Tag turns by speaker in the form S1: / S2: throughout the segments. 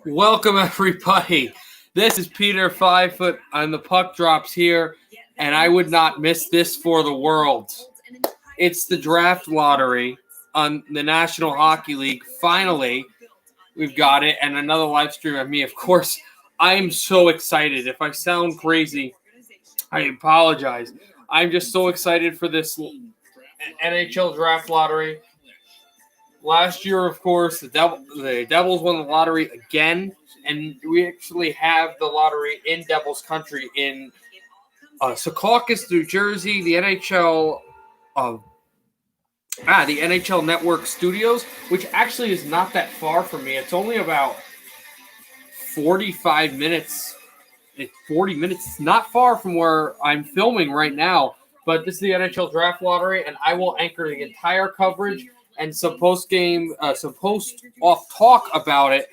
S1: Welcome, everybody. This is Peter 5 foot on the puck drops here, and I would not miss this for the world. It's the draft lottery on the National Hockey League. Finally, we've got it, and another live stream of me. Of course, I am so excited. If I sound crazy, I apologize. I'm just so excited for this NHL draft lottery. Last year, of course, the Devils won the lottery again, and we actually have the lottery in Devils Country in Secaucus, New Jersey. The NHL Network Studios, which actually is not that far from me. It's only about 45 minutes. It's 40 minutes. It's not far from where I'm filming right now. But this is the NHL Draft Lottery, and I will anchor the entire coverage and some post-game, some post-off talk about it,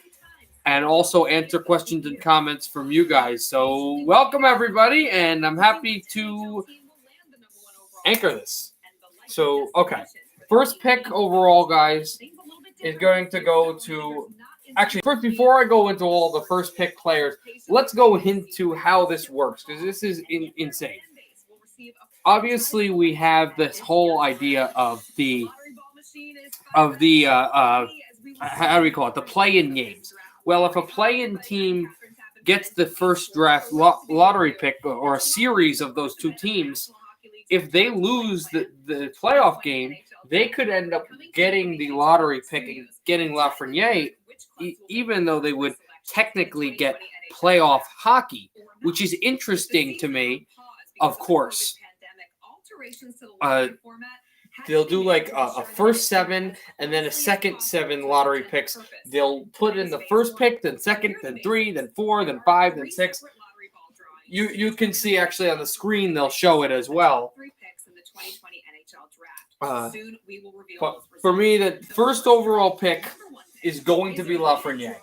S1: and also answer questions and comments from you guys. So welcome, everybody, and I'm happy to anchor this. So, okay. First pick overall, guys, is going to go to... Actually, first, before I go into all the first pick players, let's go into how this works, because this is insane. Obviously, we have this whole idea of the how do we call it? The play-in games. Well, if a play-in team gets the first draft lottery pick or a series of those two teams, if they lose the playoff game, they could end up getting the lottery pick and getting Lafreniere, even though they would technically get playoff hockey, which is interesting to me, of course. They'll do like a first 7 and then a second 7 lottery picks. They'll put in the first pick, then second, then 3, then 4, then 5, then 6. You can see actually on the screen they'll show it as well. But for me, the first overall pick is going to be Lafreniere.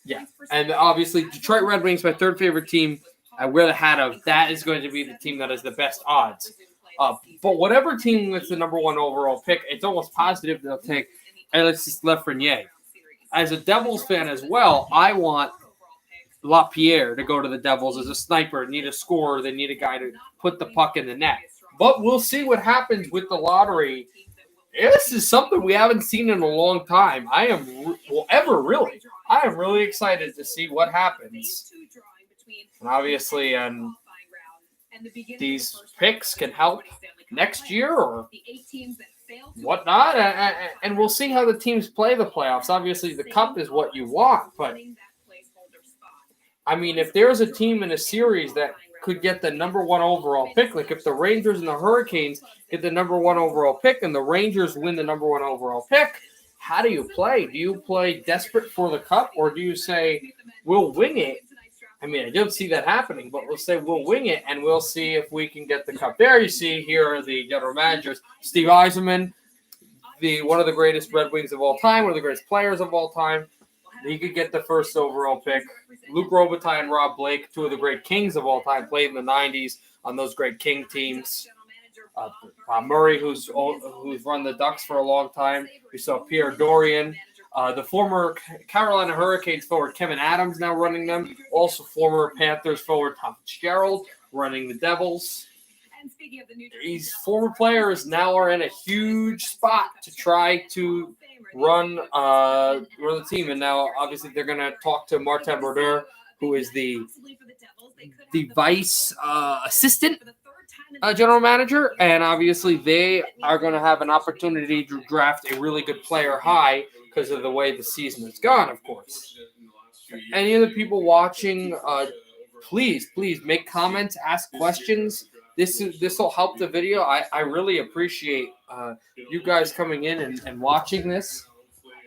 S1: Yeah, and obviously Detroit Red Wings, my third favorite team. I wear the hat of. That is going to be the team that has the best odds. But whatever team gets the number 1 overall pick, it's almost positive they'll take Alexis Lafreniere. As a Devils fan as well, I want LaPierre to go to the Devils as a sniper. They need a scorer. They need a guy to put the puck in the net. But we'll see what happens with the lottery. This is something we haven't seen in a long time. I am really excited to see what happens. And obviously, these picks can help next year or whatnot. And we'll see how the teams play the playoffs. Obviously, the cup is what you want. But, I mean, if there's a team in a series that could get the number 1 overall pick, like if the Rangers and the Hurricanes get the number 1 overall pick and the Rangers win the number 1 overall pick, how do you play? Do you play desperate for the cup, or do you say, we'll wing it? I mean, I don't see that happening, but we'll say we'll wing it, and we'll see if we can get the cup. There you see, here are the general managers. Steve Yzerman, one of the greatest Red Wings of all time, one of the greatest players of all time. He could get the first overall pick. Luc Robitaille and Rob Blake, 2 of the great Kings of all time, played in the 90s on those great King teams. Murray, who's run the Ducks for a long time. We saw Pierre Dorian. The former Carolina Hurricanes forward Kevin Adams now running them. Also former Panthers forward Tom Fitzgerald running the Devils. These former players now are in a huge spot to try to run the team. And now, obviously, they're going to talk to Martin Brodeur, who is the vice assistant general manager. And obviously, they are going to have an opportunity to draft a really good player high because of the way the season has gone, of course. Any of the people watching, please make comments, ask questions. This will help the video. I really appreciate you guys coming in and watching this.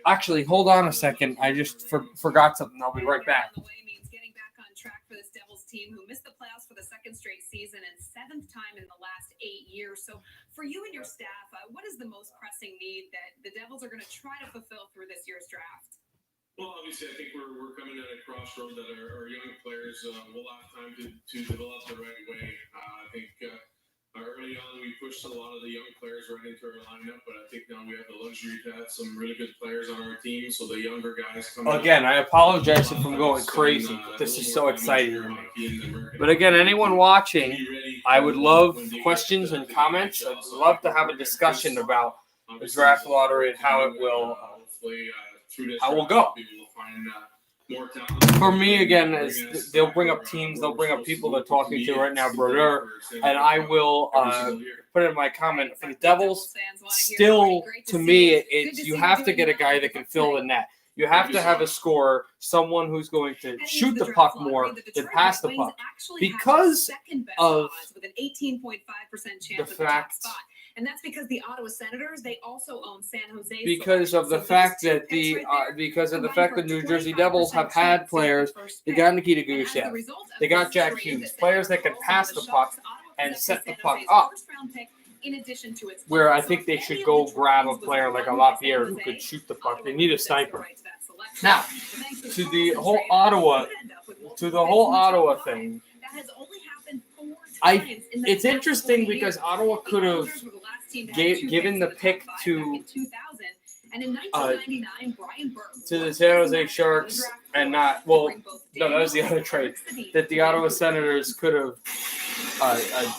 S1: Actually, hold on a second. I just forgot something. I'll be right back.
S2: Getting back on track for this Devils team who missed the playoffs for the 2nd straight season and 7th time in the last 8 years. So for you and your staff, what is the most pressing need that the Devils are going to try to fulfill through this year's draft?
S3: Well, obviously, I think we're coming at a crossroad that our young players will have time to develop the right way. I think Early on, we pushed a lot of the young players right into our lineup, but I think now we have the luxury to have some really good players on our team. So the younger guys come
S1: Again, I apologize if I'm going crazy, but this is so exciting to me. But again, anyone watching, I would love questions and comments. I'd love to have a discussion about the draft lottery and how it will go. For me, again, they'll bring up teams, they'll bring up people they're talking to right now, Brodeur, and I will put in my comment for the Devils. Still, to me, it's you have to get a guy that can fill the net. You have to have a scorer, someone who's going to shoot the puck more than pass the puck, because of the fact.
S2: And that's because the Ottawa Senators, they also own San Jose.
S1: Because of the fact that the New Jersey Devils have had players. They got Nikita Gusev. They got Jack Hughes. Players that can pass the puck and set the puck up. Where I think they should go grab a player like a LaPierre who could shoot the puck. They need a sniper. Now, to the whole Ottawa thing. It's interesting because Ottawa could have given the pick to the San Jose Sharks and not. Well, no, that was the other trade that the Ottawa Senators could have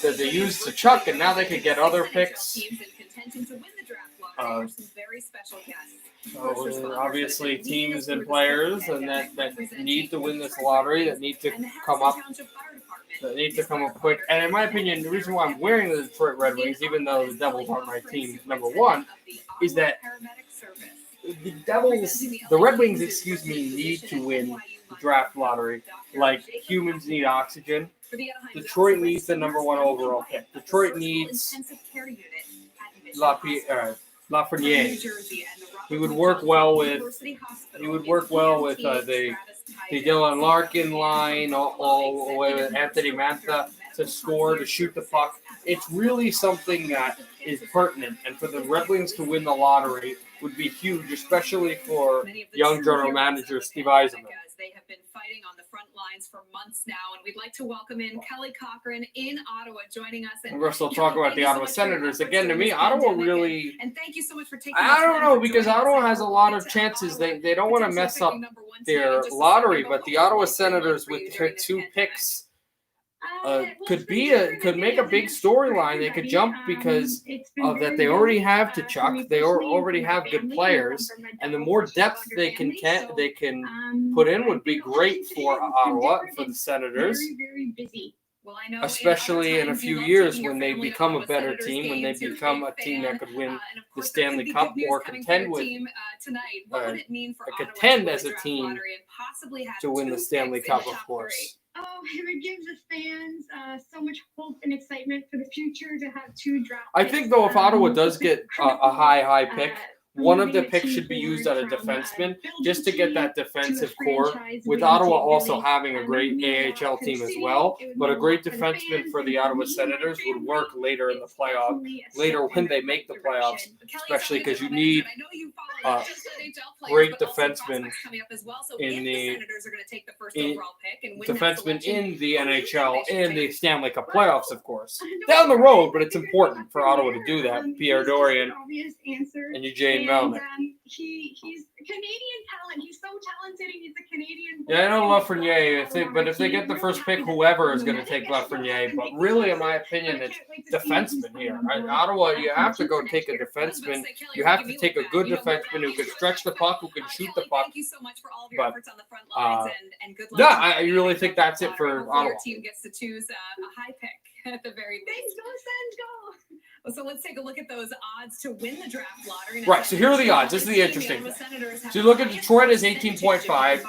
S1: that they used to Chuck, and now they could get other picks. So obviously, teams and players and that need to win this lottery, that need to come up. That need to come up quick. And in my opinion, the reason why I'm wearing the Detroit Red Wings, even though the Devils aren't my team, number one, is that the Red Wings, need to win the draft lottery like humans need oxygen. Detroit needs the number one overall pick. Detroit needs Lafreniere. He would work well with the Dylan Larkin line, all the way with Anthony Mantha to score, to shoot the puck. It's really something that is pertinent, and for the Red Wings to win the lottery would be huge, especially for young general manager Steve Yzerman.
S2: They have been fighting on the front lines for months now, and we'd like to welcome in Kelly Cochran in Ottawa, joining us. And
S1: we're still talking about the Ottawa Senators. Again, to me, Ottawa really...
S2: And thank you so much for taking
S1: I don't know, because Ottawa has a lot of chances. They don't want to mess up their lottery, but the Ottawa Senators with their two picks could make a big storyline. They could jump because of that. They already have Tkachuk. They already have good players, and the more depth they can put in would be great for Ottawa, for the Senators.
S2: Very busy. Well, I know
S1: especially in a few years when they become a better team, when they become a team that could win the Stanley Cup or contend with contend as a team to win the Stanley Cup, of course.
S4: Oh, it gives the fans so much hope and excitement for the future to have two draft
S1: I
S4: picks.
S1: think, though, if Ottawa does get a high pick, one of the picks should be used on a defenseman just to get that defensive core. With Ottawa also having a great AHL team as well, but a great defenseman for the Ottawa Senators would work later in the playoff, later when they make the playoffs, especially because you need great defensemen in the NHL and the Stanley Cup playoffs, of course. Down the road, but it's important for Ottawa to do that. Pierre Dorian and Eugene Melnick.
S4: He's a Canadian talent. He's so talented, and he's a Canadian.
S1: Yeah, I know Lafreniere. But if they get the first pick, whoever is going to take Lafreniere. But really, in my opinion, it's defenseman here. Right? Ottawa, you have to go take a defenseman. You have to take a good defenseman who can stretch the puck, who can shoot the puck.
S2: Thank you so much for all of your efforts on the front lines, and good luck.
S1: Yeah, I really think that's it for Ottawa.
S2: Your team gets to choose a high pick at the very least.
S4: Go, Sens, go!
S2: So let's take a look at those odds to win the draft lottery.
S1: Right, so here are the odds. This is the interesting thing. So you look at Detroit as 18.5,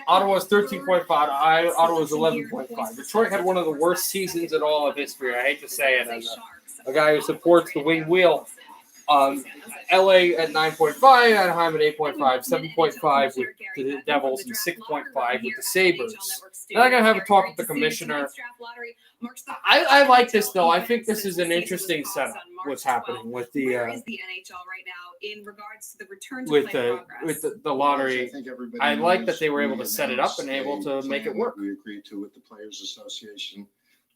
S1: Ottawa's 13.5, Ottawa's 11.5. Detroit had one of the worst seasons in all of history. I hate to say it as a guy who supports the wing wheel. LA at 9.5, Anaheim at 8.5, 7.5 with the Devils, and 6.5 with the Sabres. Now I'm going to have a talk with the commissioner. I like this, though. I think this is an interesting setup, what's happening with the
S2: NHL right now in regards to the return to
S1: with the lottery. I like that they were able to set it up and able to make it work.
S5: We agreed to with the Players Association.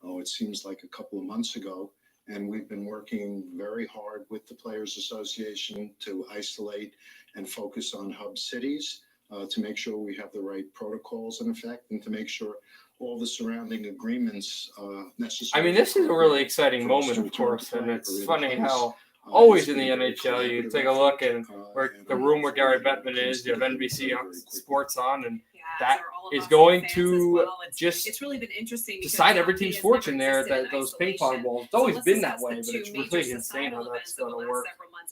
S5: Oh, it seems like a couple of months ago. and we've been working very hard with the Players Association to isolate and focus on hub cities to make sure we have the right protocols in effect and to make sure all the surrounding agreements necessary.
S1: I mean, this is a really exciting moment, of course, and it's funny how always in the NHL you take a look and where the room where Gary Bettman is, you have NBC Sports on, and that is going to just
S2: it's really been interesting
S1: decide every team's fortune there. That those ping pong balls. It's always been that way, but it's really insane how that's going to work.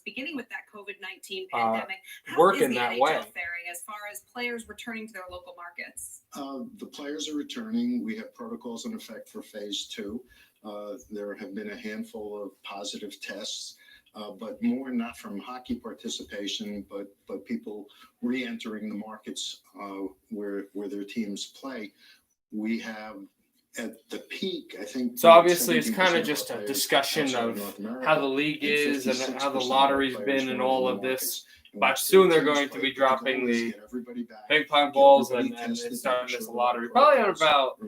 S2: Beginning with that COVID-19 pandemic,
S1: working that way.
S2: Faring as far as players returning to their local markets?
S5: The players are returning. We have protocols in effect for phase 2. There have been a handful of positive tests. But more not from hockey participation, but people re-entering the markets where their teams play. We have at the peak, I think.
S1: So obviously, it's kind of just a discussion of how the league is and how the lottery's been and all of this. But soon they're going to be dropping the ping pong balls and starting this lottery, probably in about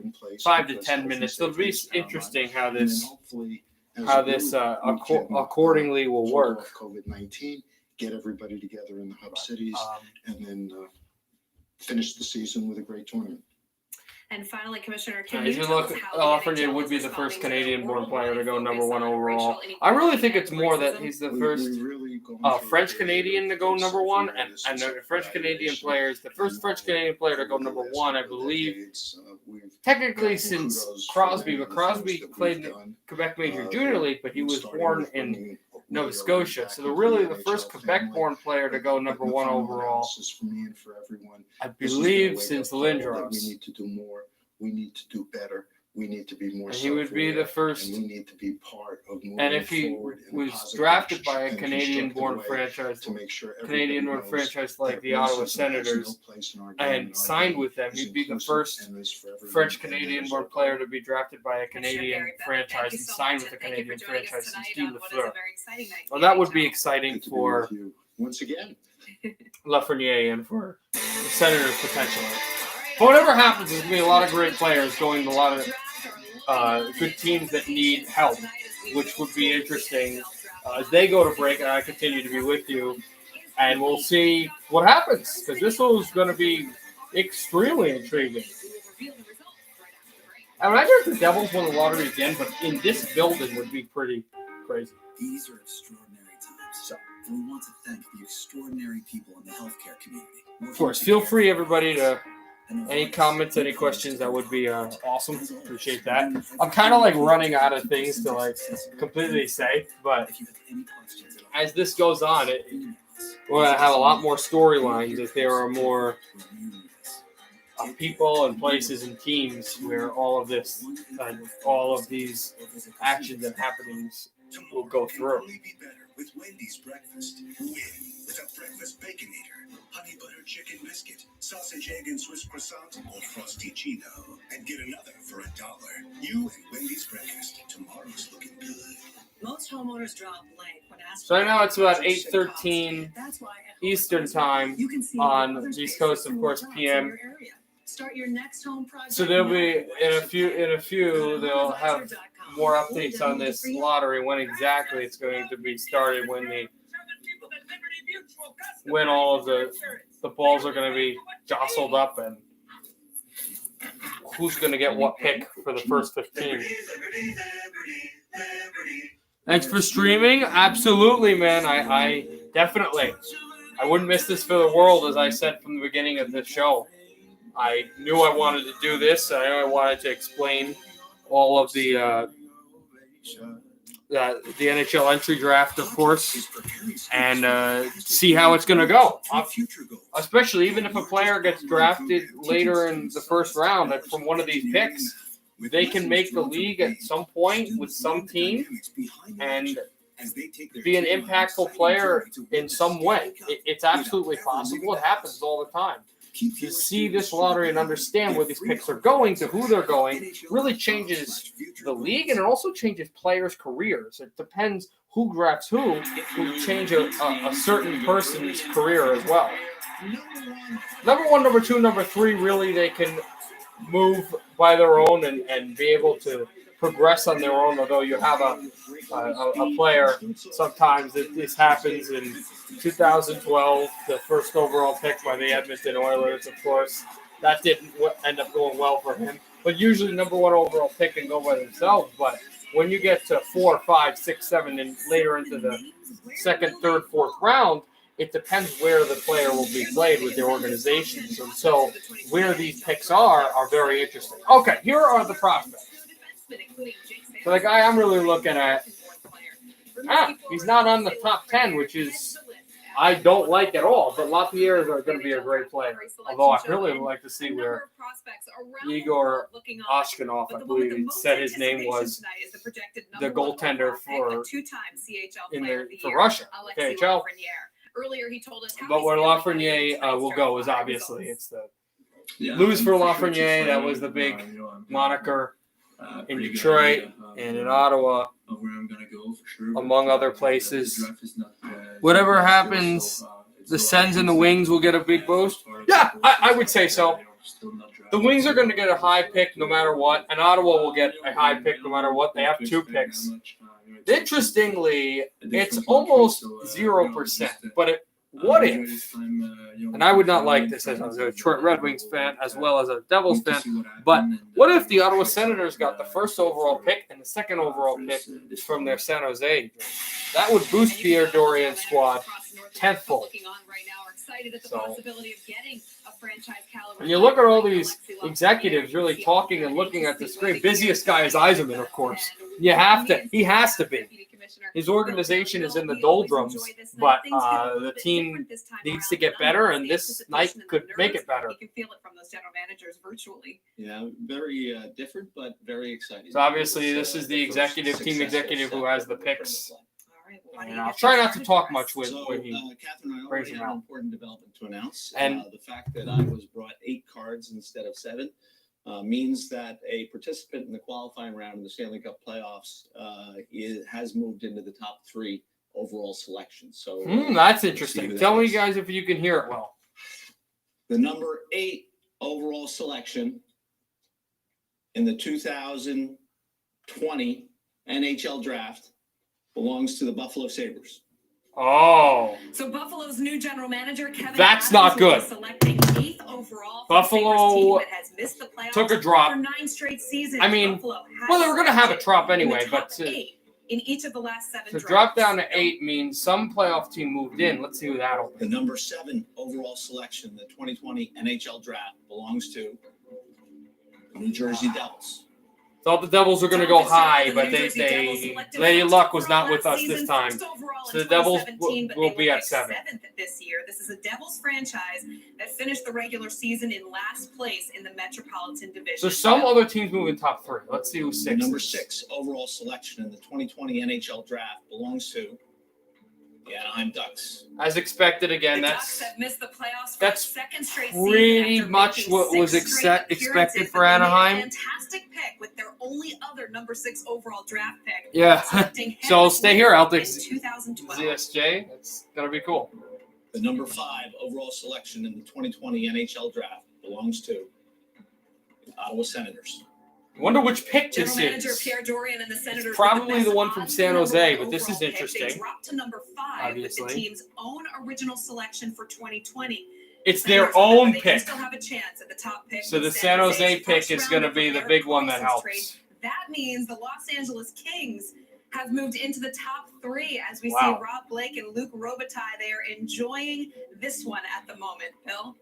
S1: 5 to 10 minutes. It'll be interesting how this accordingly will work.
S5: COVID-19, get everybody together in the hub cities, and then finish the season with a great tournament.
S2: And finally, Commissioner, can
S1: you
S2: tell us how
S1: Lafreniere would be the first Canadian-born player to go number 1 overall. I really think it's more that he's the first French-Canadian to go number 1, and the French-Canadian player is the first French-Canadian player to go number 1, I believe, technically since Crosby, but Crosby played in Quebec Major Junior League, but he was born in Nova Scotia. So they're really the first Quebec-born player to go number 1 overall, I believe, since Lindros.
S5: We need to do more. We need to do better. We need to be more.
S1: And he would be the first.
S5: And we need to be part of moving
S1: and if he was drafted by a Canadian-born franchise,
S5: to make sure
S1: Canadian-born franchise like the Ottawa Senators, and signed with them, he'd be the first French-Canadian-born player to be drafted by a Canadian franchise and signed with a Canadian franchise since Guy Lafleur. Well, that would be exciting for
S5: once again
S1: Lafreniere and for the Senators potentially. But whatever happens, there's going to be a lot of great players going to a lot of good teams that need help, which would be interesting as they go to break, and I continue to be with you. And we'll see what happens, because this was going to be extremely intriguing. I imagine if the Devils won the lottery again, but in this building would be pretty crazy.
S6: These are extraordinary times. So, and we want to thank the extraordinary people in the healthcare community.
S1: Of course, feel free, everybody, to any comments, any questions. That would be awesome. Appreciate that. I'm kind of like running out of things to like completely say, but as this goes on, we're going to have a lot more storylines as there are more people and places and teams where all of this, all of these actions and happenings will go through.
S7: With Wendy's breakfast. Win with a breakfast baconator, honey butter chicken biscuit, sausage, egg, and Swiss croissant, or frosty Cheeto. And get another for $1. You and Wendy's breakfast. Tomorrow's looking good.
S8: Most homeowners drop blank when asked.
S1: So right now it's about 8:13 Eastern time on the East Coast, of course, PM.
S8: Start your next home project.
S1: So there'll be in a few they'll have more updates on this lottery, when exactly it's going to be started, when all of the balls are going to be jostled up, and who's going to get what pick for the first 15. Thanks for streaming. Absolutely, man. I definitely. I wouldn't miss this for the world, as I said from the beginning of the show. I knew I wanted to do this. I knew I wanted to explain all of the NHL entry draft, of course, and see how it's going to go. Especially even if a player gets drafted later in the first round from one of these picks, they can make the league at some point with some team and be an impactful player in some way. It's absolutely possible. It happens all the time. To see this lottery and understand where these picks are going, to who they're going, really changes the league, and it also changes players' careers. It depends who drafts who change a certain person's career as well. Number 1, number 2, number 3, really they can move by their own and be able to progress on their own. Although you have a player, sometimes this happens in 2012, the first overall pick by the Edmonton Oilers. Of course, that didn't end up going well for him. But usually, number one overall pick can go by themselves. But when you get to 4, 5, 6, 7, and later into the second, third, fourth round, it depends where the player will be played with their organizations. And so where these picks are very interesting. Okay, here are the prospects. So the guy I'm really looking at, he's not on the top 10, which is I don't like at all. But Lapierre is going to be a great player. Although I really would like to see where Igor Oshkinov, I believe he said his name was, the goaltender for Russia, KHL.
S2: Earlier, he told us
S1: but where Lafreniere will go is obviously it's the lose for Lafreniere. That was the big moniker in Detroit and in Ottawa, among other places. Whatever happens, the Sens and the Wings will get a big boost. Yeah, I would say so. The Wings are going to get a high pick no matter what, and Ottawa will get a high pick no matter what. They have 2 picks. Interestingly, it's almost 0%. But what if, and I would not like this as a Detroit Red Wings fan as well as a Devils fan, but what if the Ottawa Senators got the first overall pick and the second overall pick from their San Jose? That would boost Pierre Dorian's squad tenfold. So, when you look at all these executives really talking and looking at the screen, busiest guy is Yzerman, of course. He has to be. His organization is in the doldrums, but the team needs to get better, and this night could make it better.
S2: You can feel it from those general managers virtually.
S9: Yeah, very different, but very exciting.
S1: So obviously, this is the team executive who has the picks. And I'll try not to talk much when he
S9: Catherine, I
S1: brings
S9: already
S1: him
S9: have an
S1: out.
S9: important development to announce.
S1: And
S9: the fact that I was brought 8 cards instead of 7 means that a participant in the qualifying round of the Stanley Cup playoffs has moved into the top 3 overall selection. So
S1: that's interesting. Tell me, guys, if you can hear it well.
S9: The number 8 overall selection in the 2020 NHL draft belongs to the Buffalo Sabres.
S1: Oh.
S2: So Buffalo's new general manager, Kevin
S1: That's
S2: Adams,
S1: not good.
S2: will be selecting 8th overall for
S1: Buffalo
S2: the Sabres team that has missed the playoffs
S1: took a drop.
S2: for 9 straight seasons.
S1: I mean,
S2: Buffalo has
S1: well, they were going to have a drop
S2: in the
S1: anyway,
S2: top
S1: but
S2: 8 in each of the last 7
S1: to
S2: drafts.
S1: drop down to 8 means some playoff team moved in. Let's see who that'll be.
S9: The number 7 overall selection in the 2020 NHL draft belongs to the New Jersey Devils.
S1: Thought the Devils were going to go high, but Lady Luck was not with us this time. So the Devils will be at 7.
S2: 7th this year. This is a Devils franchise that finished the regular season in last place in the Metropolitan Division.
S1: So some other teams move in top 3. Let's see who's 6.
S9: The number 6 overall selection in the 2020 NHL draft belongs to the Anaheim Ducks.
S1: As expected, again,
S2: The Ducks have missed the playoffs for
S1: that's
S2: a second straight
S1: pretty
S2: season after
S1: much
S2: making
S1: what was
S2: 6 straight
S1: expected
S2: appearances,
S1: for
S2: and they made a
S1: Anaheim.
S2: Fantastic pick with their only other number 6 overall draft pick.
S1: Yeah.
S2: selecting
S1: So
S2: Henrik
S1: stay here. I'll take
S2: in 2012.
S1: ZSJ. That's going to be cool.
S9: The number 5 overall selection in the 2020 NHL draft belongs to the Ottawa Senators.
S1: I wonder which pick
S2: General
S1: this
S2: manager
S1: is.
S2: Pierre Dorian and the Senators.
S1: Probably the one from
S2: odds
S1: San
S2: number
S1: Jose,
S2: one
S1: but this is
S2: overall pick.
S1: interesting.
S2: They dropped to number 5 with
S1: Obviously.
S2: the team's own original selection for 2020.
S1: It's their
S2: Senators,
S1: own
S2: however, they
S1: pick.
S2: still have a chance at the top pick.
S1: So the
S2: with
S1: San Jose
S2: Jose's
S1: pick
S2: first
S1: is going to
S2: rounder
S1: be
S2: from
S1: the
S2: Eric
S1: big one that
S2: Carlson's
S1: helps.
S2: trade. That means the Los Angeles Kings have moved into the top 3 as we see
S1: Wow.
S2: Rob Blake and Luke Robitaille. They are enjoying this one at the moment, Bill.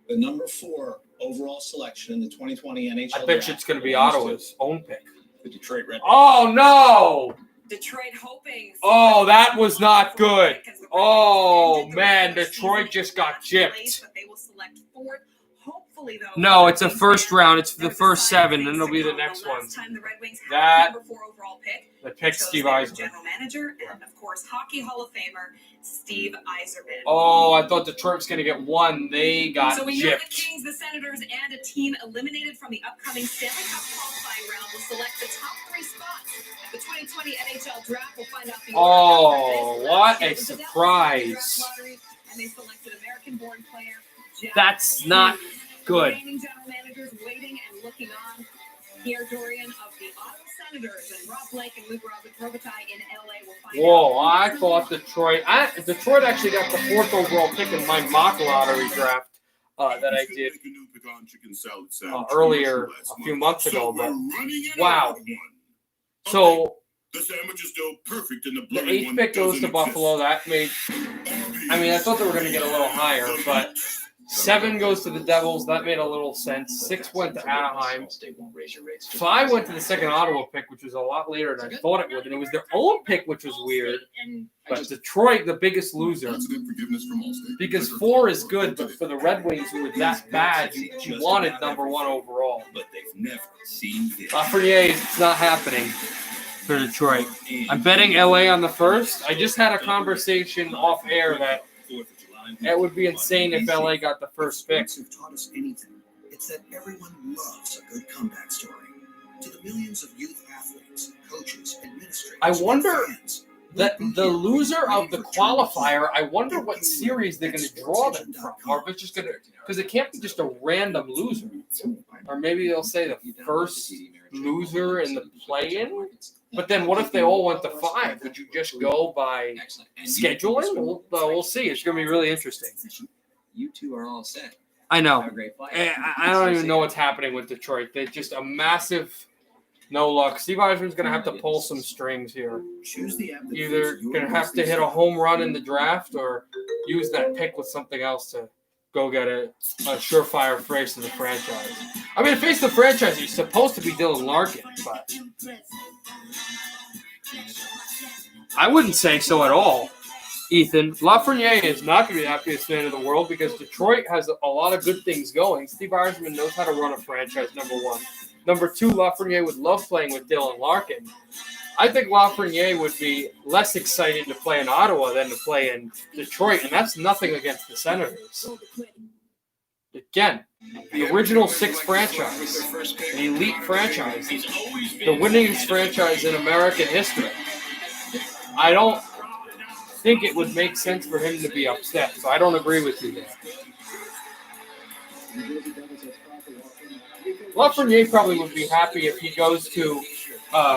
S9: The number 4 overall selection in the 2020 NHL
S1: I bet
S9: draft
S1: you it's going to be
S9: belongs
S1: Ottawa's own pick.
S9: to the Detroit Red Wings.
S1: Oh, no.
S2: Detroit hoping.
S1: Oh, that was not good.
S2: Because the Red
S1: Oh,
S2: Wings ended the
S1: man,
S2: regular
S1: Detroit
S2: season
S1: just
S2: in
S1: got
S2: last
S1: gypped.
S2: place, but they will select 4th. Hopefully, though.
S1: No, it's a
S2: Red
S1: first
S2: Wings
S1: round. It's
S2: fans,
S1: the first
S2: they're
S1: 7,
S2: deciding
S1: then it'll be
S2: things
S1: the
S2: to come.
S1: next
S2: The
S1: one.
S2: last time the Red Wings had
S1: That-
S2: the number 4 overall pick.
S1: The pick
S2: chose
S1: Steve
S2: their
S1: Yzerman.
S2: general manager and, of course, Hockey Hall of Famer Steve Yzerman.
S1: Oh, I thought Detroit was going to get 1. They got
S2: So we know the
S1: gypped.
S2: Kings, the Senators, and a team eliminated from the upcoming Stanley Cup qualifying round will select the top 3 spots at the 2020 NHL draft. We'll find out the
S1: Oh,
S2: order after this.
S1: what
S2: It
S1: a
S2: was the Dallas
S1: surprise.
S2: draft lottery, and they selected American-born player Jack
S1: That's not
S2: Hughes.
S1: good.
S2: The remaining general managers waiting and looking on. Pierre Dorian of the Ottawa Senators and Rob Blake and Luke Robitaille in LA will find
S1: Whoa,
S2: out.
S1: I thought Detroit actually got the 4th overall pick in my mock lottery draft that I did earlier a few months ago. But wow. So
S7: the sandwich is still perfect in the
S1: the 8th pick goes to Buffalo. That made, I thought they were going to get a little higher, but 7 goes to the Devils. That made a little sense. 6 went to Anaheim. 5 went to the second Ottawa pick, which was a lot later than I thought it would. And it was their own pick, which was weird. But Detroit, the biggest loser. Because 4 is good, but for the Red Wings, who were that bad, you wanted number 1 overall.
S7: But they've never seen this.
S1: Lafreniere, it's not happening for Detroit. I'm betting LA on the 1st. I just had a conversation off air that it would be insane if LA got the 1st pick.
S6: Sports have taught us anything. It's that everyone loves a good comeback story. To the millions of youth athletes, coaches, administrators,
S1: I wonder
S6: and fans,
S1: that the loser of the qualifier, I wonder what series they're going to draw them from. Or if it's just going to, because it can't be just a random loser. Or maybe they'll say the first loser in the play-in. But then what if they all went to 5? Would you just go by scheduling? We'll see. It's going to be really interesting.
S10: You two are all set.
S1: I know.
S10: Have a great flight.
S1: I don't even know what's happening with Detroit. They're just a massive no luck. Steve Eisman's going to have to pull some strings here.
S6: choose the app that
S1: Either
S6: fits your
S1: going to have to hit a home run in the draft or use that pick with something else to go get a surefire face of the franchise. Face of the franchise is supposed to be Dylan Larkin, but I wouldn't say so at all. Ethan, Lafreniere is not going to be the happiest man in the world because Detroit has a lot of good things going. Steve Eisman knows how to run a franchise, number 1. Number 2, Lafreniere would love playing with Dylan Larkin. I think Lafreniere would be less excited to play in Ottawa than to play in Detroit, and that's nothing against the Senators. Again, the original 6 franchise, the elite franchise, the winningest franchise in American history. I don't think it would make sense for him to be upset, so I don't agree with you there. Lafreniere probably would be happy if he goes to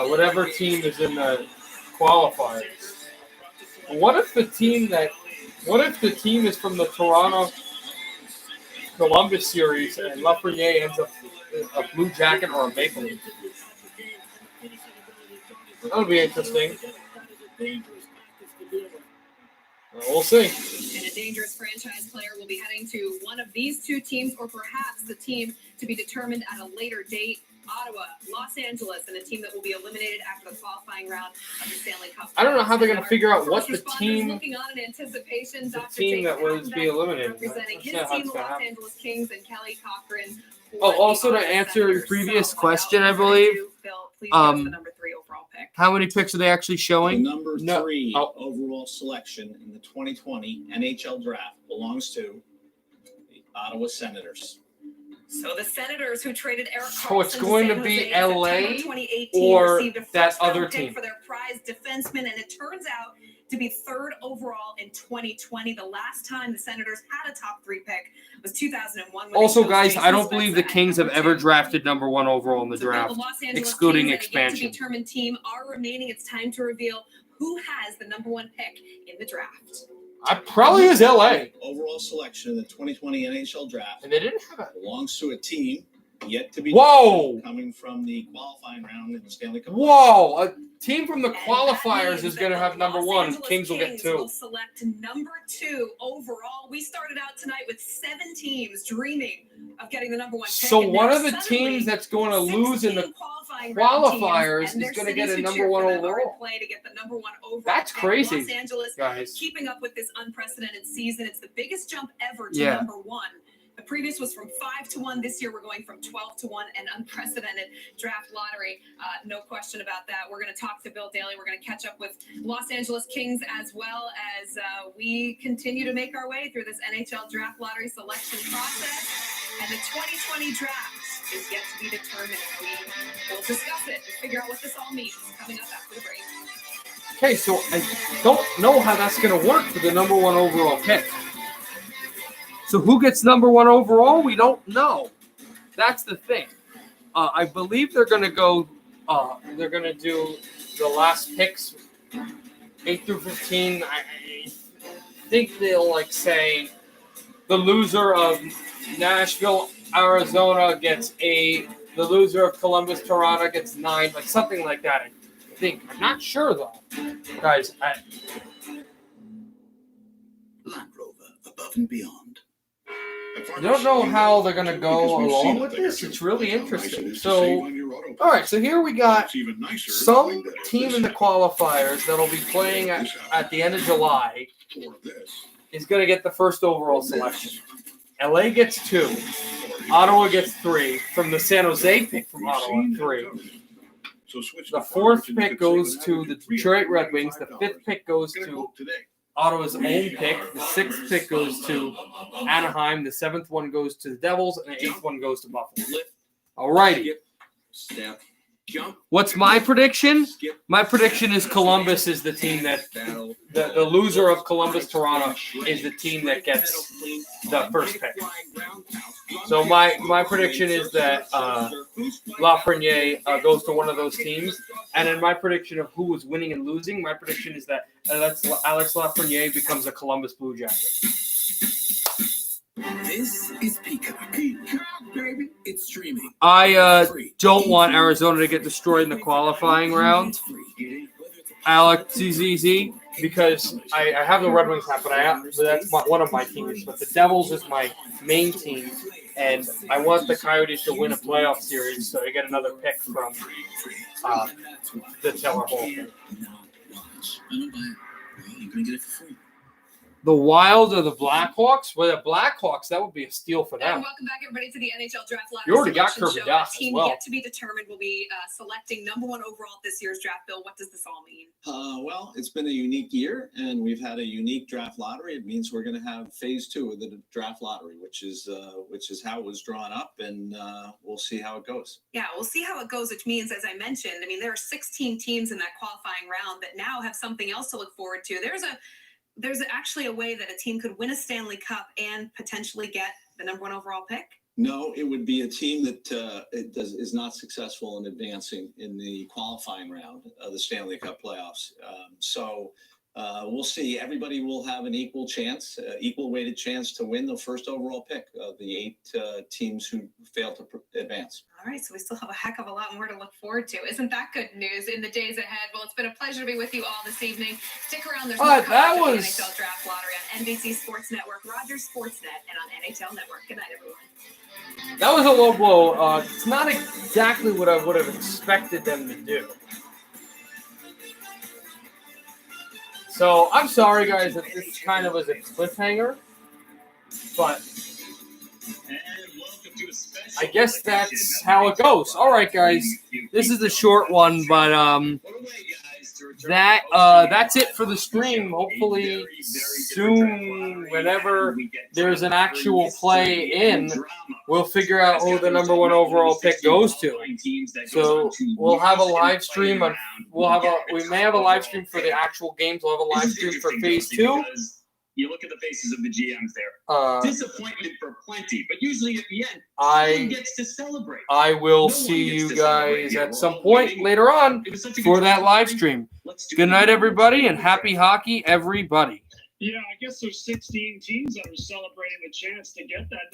S1: whatever team is in the qualifiers. What if the team is from the Toronto Columbus series and Lafreniere ends up a Blue Jacket or a Maple Leaf? That would be interesting. We'll see.
S2: And a dangerous franchise player will be heading to one of these 2 teams, or perhaps the team to be determined at a later date. Ottawa, Los Angeles, and a team that will be eliminated after the qualifying round of the Stanley Cup.
S1: I don't know how they're going to figure out what the team
S2: looking on in anticipation.
S1: the team that was be eliminated.
S2: Representing his team, the Los Angeles Kings, and Kelly Cochran.
S1: Also to answer your previous question, I believe,
S2: Please give us the number 3 overall pick.
S1: how many picks are they actually
S9: The
S1: showing?
S9: number
S1: No.
S9: 3
S1: Oh.
S9: overall selection in the 2020 NHL draft belongs to the Ottawa Senators.
S2: So the Senators, who traded Eric Carlson
S1: So it's going
S2: to
S1: to
S2: San
S1: be
S2: Jose in September
S1: LA
S2: 2018,
S1: or
S2: received a
S1: that
S2: first-round
S1: other
S2: pick
S1: team?
S2: for their prized defenseman, and it turns out to be 3rd overall in 2020. The last time the Senators had a top 3 pick was 2001. when they
S1: Also,
S2: chose
S1: guys, I
S2: Jason
S1: don't believe the
S2: Spezza at
S1: Kings have
S2: number
S1: ever
S2: 2.
S1: drafted number 1 overall in the
S2: So now
S1: draft,
S2: the Los Angeles
S1: excluding
S2: Kings and a
S1: expansion.
S2: yet-to-be-determined team are remaining. It's time to reveal who has the number 1 pick in the draft.
S1: I probably is LA,
S9: Overall selection in the 2020 NHL draft
S1: and they didn't have a.
S9: belongs to a team yet to be
S1: Whoa!
S9: coming from the qualifying round in the Stanley Cup.
S1: Whoa! A team from the
S2: And that
S1: qualifiers
S2: means
S1: is
S2: that
S1: going to
S2: the
S1: have number
S2: Los
S1: 1.
S2: Angeles
S1: Kings will get
S2: Kings
S1: 2.
S2: will select number 2 overall. We started out tonight with 7 teams dreaming of getting the number 1 pick.
S1: So
S2: and
S1: one
S2: now
S1: of the
S2: suddenly,
S1: teams that's going to lose in the
S2: 16 qualifying round teams,
S1: qualifiers
S2: and
S1: is
S2: they're
S1: going to get a
S2: cities who
S1: number
S2: cheer
S1: 1
S2: for them are in
S1: overall.
S2: play to get the number 1 overall
S1: That's
S2: pick.
S1: crazy,
S2: Los Angeles
S1: guys.
S2: keeping up with this unprecedented season. It's the biggest jump ever to
S1: Yeah.
S2: number 1. The previous was from 5-1. This year we're going from 12-1, an unprecedented draft lottery. No question about that. We're going to talk to Bill Daly. We're going to catch up with Los Angeles Kings as well as we continue to make our way through this NHL draft lottery selection process. And the 2020 draft is yet to be determined. We will discuss it and figure out what this all means coming up after the break.
S1: Okay, so I don't know how that's going to work for the number 1 overall pick. So who gets number 1 overall? We don't know. That's the thing. I believe they're going to go. They're going to do the last picks, 8 through 15. I think they'll say the loser of Nashville, Arizona gets 8. The loser of Columbus, Toronto gets 9. Like something like that. I think. I'm not sure though, guys.
S6: Land Rover, above and beyond.
S1: I don't know how they're going to go along with this. It's really interesting. So, all right. So here we got some team in the qualifiers that'll be playing at the end of July is going to get the first overall selection. LA gets 2. Ottawa gets 3 from the San Jose pick from Ottawa. 3. The 4th pick goes to the Detroit Red Wings. The 5th pick goes to Ottawa's own pick. The 6th pick goes to Anaheim. The 7th one goes to the Devils, and the 8th one goes to Buffalo. All righty.
S10: Step. Jump.
S1: What's my prediction? My prediction is Columbus is the team that the loser of Columbus Toronto is the team that gets the first pick. So my prediction is that Lafreniere goes to one of those teams. And in my prediction of who was winning and losing, my prediction is that Alex Lafreniere becomes a Columbus Blue Jacket.
S6: This is Peacock. Peacock, baby. It's streaming.
S1: I don't want Arizona to get destroyed in the qualifying round. Alex ZZ, because I have the Red Wings hat, but that's one of my teams. But the Devils is my main team, and I want the Coyotes to win a playoff series, so I get another pick from the Teller Hall.
S10: I don't buy it. You're gonna get it for free.
S1: The Wild or the Blackhawks? Well, the Blackhawks, that would be a steal for them.
S2: And welcome back, everybody, to the NHL Draft Lottery.
S1: You already got
S2: Selection
S1: Kirby
S2: Show.
S1: Dach
S2: A team
S1: as well.
S2: yet to be determined will be selecting number 1 overall at this year's draft. Bill, what does this all mean?
S9: Well, it's been a unique year, and we've had a unique draft lottery. It means we're going to have phase 2 of the draft lottery, which is how it was drawn up, and we'll see how it goes.
S2: Yeah, we'll see how it goes, which means, as I mentioned, there are 16 teams in that qualifying round that now have something else to look forward to. There's actually a way that a team could win a Stanley Cup and potentially get the number 1 overall pick.
S9: No, it would be a team that is not successful in advancing in the qualifying round of the Stanley Cup playoffs. We'll see. Everybody will have an equal chance, equal weighted chance to win the first overall pick of the 8 teams who fail to advance.
S2: All right, so we still have a heck of a lot more to look forward to. Isn't that good news in the days ahead? Well, it's been a pleasure to be with you all this evening. Stick around. There's more coverage of the NHL Draft Lottery on NBC Sports Network, Rogers Sportsnet, and on NHL Network. Good night, everyone.
S1: That was a low blow. It's not exactly what I would have expected them to do. So I'm sorry, guys, that this kind of was a cliffhanger, but I guess that's how it goes. All right, guys, this is a short one, but that's it for the stream. Hopefully soon, whenever there's an actual play in, we'll figure out who the number 1 overall pick goes to. So we'll have a live stream. We may have a live stream for the actual games. We'll have a live stream for phase 2.
S11: You look at the faces of the GMs there. Disappointment for plenty, but usually at the end, someone gets to celebrate.
S1: I will see you guys at some point later on for that live stream. Good night, everybody, and happy hockey, everybody.
S11: Yeah, I guess there's 16 teams that are celebrating the chance to get that